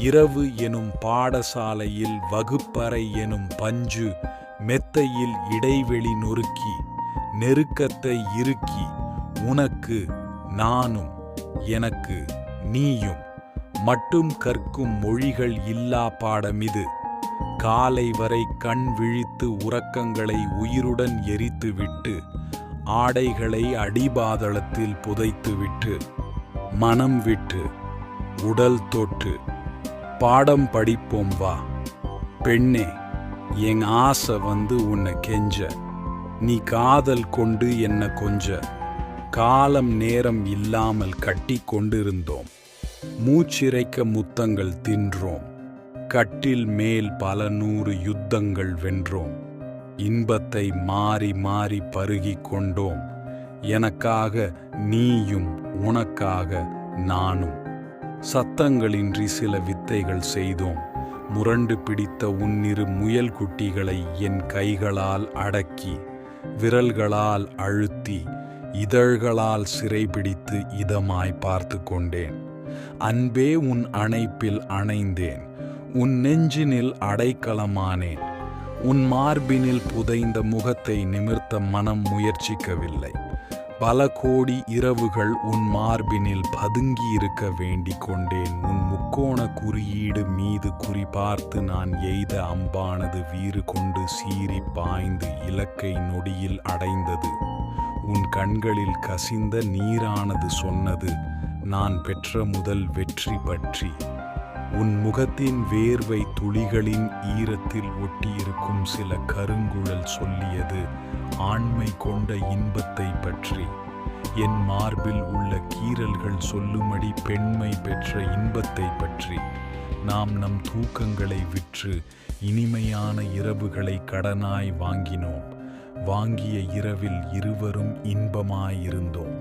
இரவு எனும் பாடசாலையில் வகுப்பறை எனும் பஞ்சு மெத்தையில் இடைவெளி நொறுக்கி நெருக்கத்தை இறுக்கி உனக்கு நானும் எனக்கு நீயும் மட்டும் கற்கும் மொழிகள் இல்லா பாடமிது. காலை வரை கண் விழித்து உறக்கங்களை உயிருடன் எரித்துவிட்டு ஆடைகளை அடிபாதளத்தில் புதைத்துவிட்டு மனம் விட்டு உடல் தொட்டு பாடம் படிப்போம் வா. பெண்ணே, என் ஆசை வந்து உன்னை கெஞ்ச, நீ காதல் கொண்டு என்ன கொஞ்ச. காலம் நேரம் இல்லாமல் கட்டி கொண்டிருந்தோம், மூச்சிறைக்க முத்தங்கள் தின்றோம், கட்டில் மேல் பல 100 யுத்தங்கள் வென்றோம். இன்பத்தை மாறி மாறி பருகிக் கொண்டோம், எனக்காக நீயும் உனக்காக நானும். சத்தங்களின்றி சில வித்தைகள் செய்தோம், முரண்டு பிடித்த உன்னிரு முயல் குட்டிகளை என் கைகளால் அடக்கி விரல்களால் அழுத்தி இதழ்களால் சிறைபிடித்து இதமாய் பார்த்து கொண்டேன். அன்பே, உன் அணைப்பில் அணைந்தேன், உன் நெஞ்சினில் அடைக்கலமானேன். உன் மார்பினில் புதைந்த முகத்தை நிமிர்த்த மனம் முயற்சிக்கவில்லை. பல கோடி இரவுகள் உன் மார்பினில் பதுங்கி இருக்க வேண்டிக் கொண்டேன். உன் முக்கோண குறியீடு மீது குறிபார்த்து நான் எய்த அம்பானது வீறு கொண்டு சீறி பாய்ந்து இலக்கை நொடியில் அடைந்தது. உன் கண்களில் கசிந்த நீரானது சொன்னது நான் பெற்ற முதல் வெற்றி பற்றி. உன் முகத்தின் வேர்வை துளிகளின் ஈரத்தில் ஒட்டியிருக்கும் சில கருங்குழல் சொல்லியது ஆண்மை கொண்ட இன்பத்தை பற்றி. என் மார்பில் உள்ள கீறல்கள் சொல்லுமடி பெண்மை பெற்ற இன்பத்தை பற்றி. நாம் நம் தூக்கங்களை விற்று இனிமையான இரவுகளை கடனாய் வாங்கினோம். வாங்கிய இரவில் இருவரும் இன்பமாயிருந்தோம்.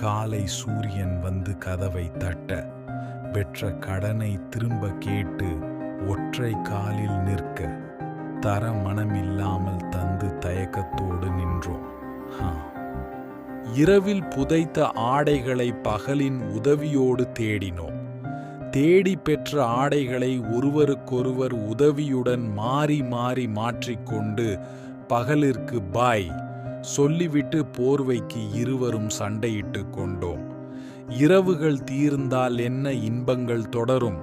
காலை சூரியன் வந்து கதவை தட்ட பெற்ற கடனை திரும்ப கேட்டு ஒற்றை காலில் நிற்க தர மனமில்லாமல் தந்து தயக்கத்தோடு நின்றோம். இரவில் புதைத்த ஆடைகளை பகலின் உதவியோடு தேடினோம். தேடி பெற்ற ஆடைகளை ஒருவருக்கொருவர் உதவியுடன் மாறி மாறி மாற்றிக்கொண்டு பகலிற்கு பாய் சொல்லிவிட்டு போர்வைக்கு இருவரும் சண்டையிட்டு கொண்டோம். இரவுகள் தீர்ந்தால் என்ன இன்பங்கள் தொடரும்.